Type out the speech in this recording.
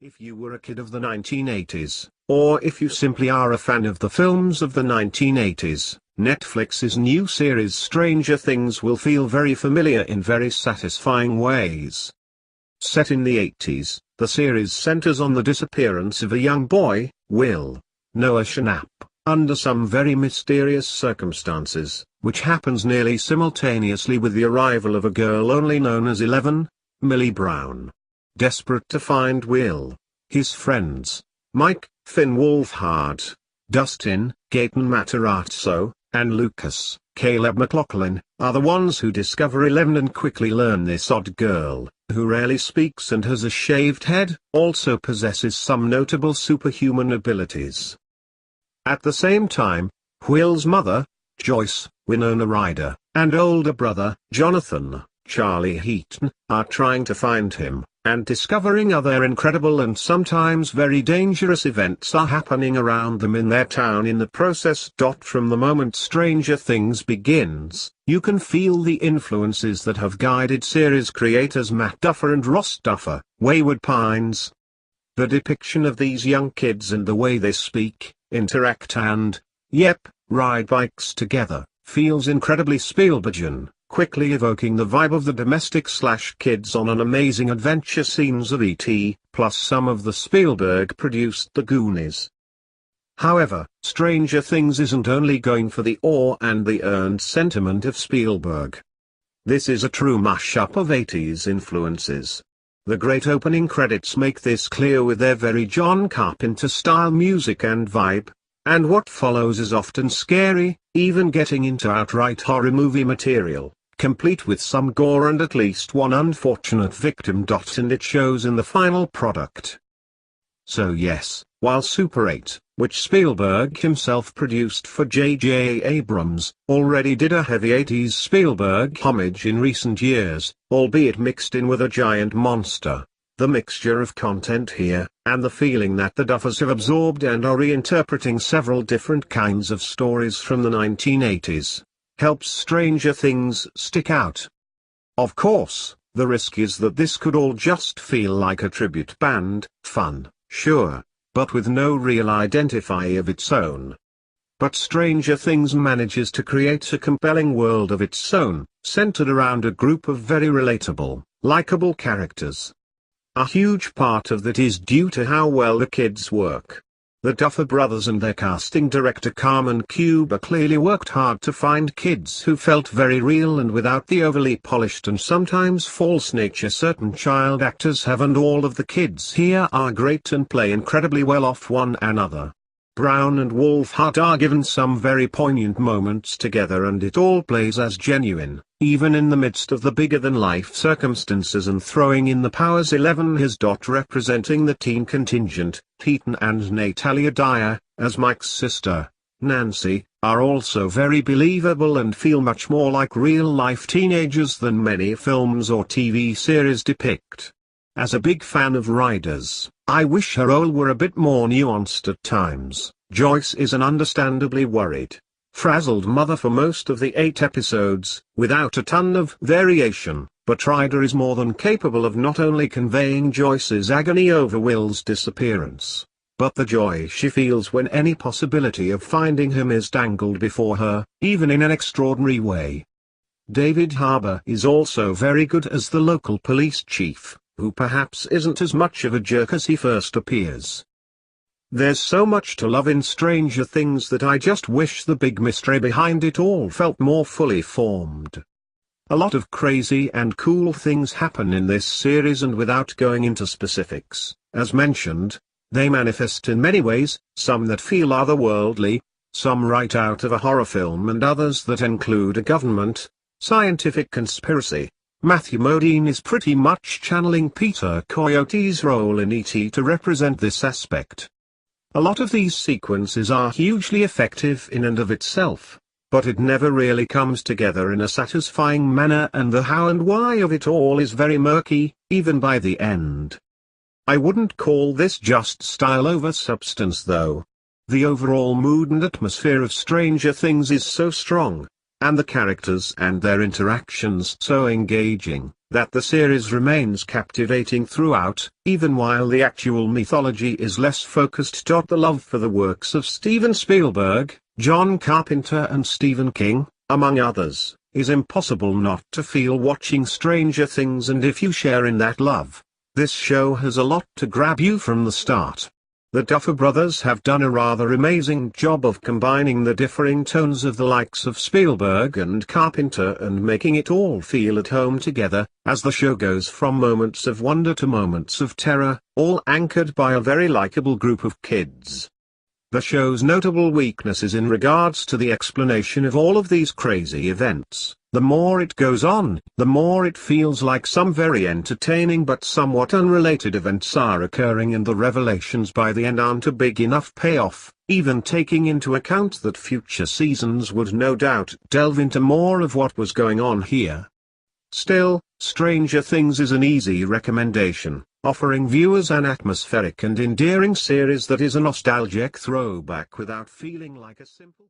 If you were a kid of the 1980s, or if you simply are a fan of the films of the 1980s, Netflix's new series Stranger Things will feel very familiar in very satisfying ways. Set in the 80s, the series centers on the disappearance of a young boy, Will Noah Schnapp, under some very mysterious circumstances, which happens nearly simultaneously with the arrival of a girl only known as 11, Millie Brown. Desperate to find Will, his friends, Mike, Finn Wolfhard, Dustin, Gaten Matarazzo, and Lucas, Caleb McLaughlin, are the ones who discover 11 and quickly learn this odd girl, who rarely speaks and has a shaved head, also possesses some notable superhuman abilities. At the same time, Will's mother, Joyce, Winona Ryder, and older brother, Jonathan, Charlie Heaton, are trying to find him, and discovering other incredible and sometimes very dangerous events are happening around them in their town in the process. From the moment Stranger Things begins, you can feel the influences that have guided series creators Matt Duffer and Ross Duffer, Wayward Pines. The depiction of these young kids and the way they speak, interact and, ride bikes together, feels incredibly Spielbergian, quickly evoking the vibe of the domestic/kids on an amazing adventure scenes of E.T., plus some of the Spielberg-produced The Goonies. However, Stranger Things isn't only going for the awe and the earned sentiment of Spielberg. This is a true mashup of 80s influences. The great opening credits make this clear with their very John Carpenter-style music and vibe, and what follows is often scary, even getting into outright horror movie material, complete with some gore and at least one unfortunate victim. And it shows in the final product. So yes, while Super 8, which Spielberg himself produced for J.J. Abrams, already did a heavy 80s Spielberg homage in recent years, albeit mixed in with a giant monster, the mixture of content here, and the feeling that the Duffers have absorbed and are reinterpreting several different kinds of stories from the 1980s, helps Stranger Things stick out. Of course, the risk is that this could all just feel like a tribute band, fun, sure, but with no real identity of its own. But Stranger Things manages to create a compelling world of its own, centered around a group of very relatable, likable characters. A huge part of that is due to how well the kids work. The Duffer brothers and their casting director Carmen Cuba clearly worked hard to find kids who felt very real and without the overly polished and sometimes false nature certain child actors have, and all of the kids here are great and play incredibly well off one another. Brown and Wolfhard are given some very poignant moments together and it all plays as genuine, even in the midst of the bigger-than-life circumstances, and throwing in the powers 11 has. Representing the teen contingent, Heaton and Natalia Dyer, as Mike's sister, Nancy, are also very believable and feel much more like real-life teenagers than many films or TV series depict. As a big fan of Ryder's, I wish her role were a bit more nuanced at times. Joyce is an understandably worried, frazzled mother for most of the 8 episodes, without a ton of variation, but Ryder is more than capable of not only conveying Joyce's agony over Will's disappearance, but the joy she feels when any possibility of finding him is dangled before her, even in an extraordinary way. David Harbour is also very good as the local police chief, who perhaps isn't as much of a jerk as he first appears. There's so much to love in Stranger Things that I just wish the big mystery behind it all felt more fully formed. A lot of crazy and cool things happen in this series, and without going into specifics, as mentioned, they manifest in many ways, some that feel otherworldly, some right out of a horror film, and others that include a government, scientific conspiracy. Matthew Modine is pretty much channeling Peter Coyote's role in E.T. to represent this aspect. A lot of these sequences are hugely effective in and of itself, but it never really comes together in a satisfying manner, and the how and why of it all is very murky, even by the end. I wouldn't call this just style over substance though. The overall mood and atmosphere of Stranger Things is so strong, and the characters and their interactions so engaging, that the series remains captivating throughout, even while the actual mythology is less focused. The love for the works of Steven Spielberg, John Carpenter and Stephen King, among others, is impossible not to feel watching Stranger Things, and if you share in that love, this show has a lot to grab you from the start. The Duffer brothers have done a rather amazing job of combining the differing tones of the likes of Spielberg and Carpenter and making it all feel at home together, as the show goes from moments of wonder to moments of terror, all anchored by a very likable group of kids. The show's notable weakness is in regards to the explanation of all of these crazy events. The more it goes on, the more it feels like some very entertaining but somewhat unrelated events are occurring, and the revelations by the end aren't a big enough payoff, even taking into account that future seasons would no doubt delve into more of what was going on here. Still, Stranger Things is an easy recommendation, offering viewers an atmospheric and endearing series that is a nostalgic throwback without feeling like a simple